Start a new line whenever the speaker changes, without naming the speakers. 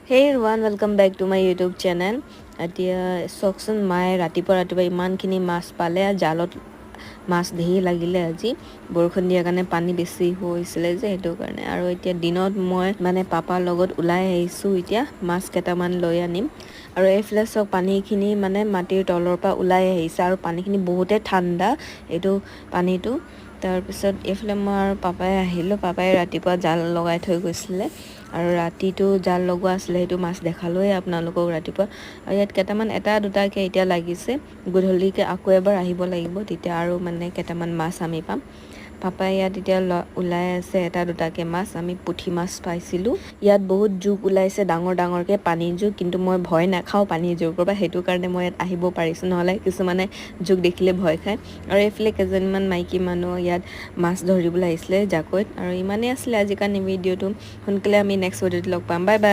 Hey everyone, welcome back to my YouTube channel. এতিয়া চকচোন মায়ে ৰাতিপুৱা ইমানখিনি মাছ পালে আৰু জালত মাছ ধেৰ লাগিলে আজি বৰষুণ দিয়াৰ কাৰণে পানী বেছি হৈছিলে যে সেইটো কাৰণে আৰু এতিয়া দিনত মই মানে পাপাৰ লগত ওলাই আহিছোঁ এতিয়া মাছ কেইটামান লৈ আনিম আৰু এইফালে চব পানীখিনি মানে মাটিৰ তলৰ পৰা ওলাই আহিছে আৰু পানীখিনি বহুতে ঠাণ্ডা এইটো পানীটো তাৰপিছত এইফালে মই আৰু পাপাই আহিলোঁ পাপাই ৰাতিপুৱা জাল লগাই থৈ গৈছিলে আৰু ৰাতিটো জাল লগোৱা আছিলে সেইটো মাছ দেখালোৱে আপোনালোকক ৰাতিপুৱা আৰু ইয়াত কেইটামান এটা দুটাকৈ এতিয়া লাগিছে গধূলিকৈ আকৌ এবাৰ আহিব লাগিব তেতিয়া আৰু মানে কেইটামান মাছ আমি পাম পাপাই ইয়াত এতিয়া ওলাই আছে এটা দুটাকৈ মাছ আমি পুঠি মাছ পাইছিলোঁ ইয়াত বহুত জোক ওলাইছে ডাঙৰকৈ পানীৰ জোক কিন্তু মই ভয় নাখাওঁ পানীৰ জোকৰ পৰা সেইটো কাৰণে মই ইয়াত আহিব পাৰিছোঁ নহ'লে কিছুমানে জোক দেখিলে ভয় খায় আৰু এইফালে কেইজনমান মাইকী মানুহ ইয়াত মাছ ধৰিবলৈ আহিছিলে জাকৈত আৰু ইমানেই আছিলে আজিৰ কাৰণে ভিডিঅ'টো সোনকালে আমি নেক্সট ভিডিঅ'ত লগ পাম বাই বাই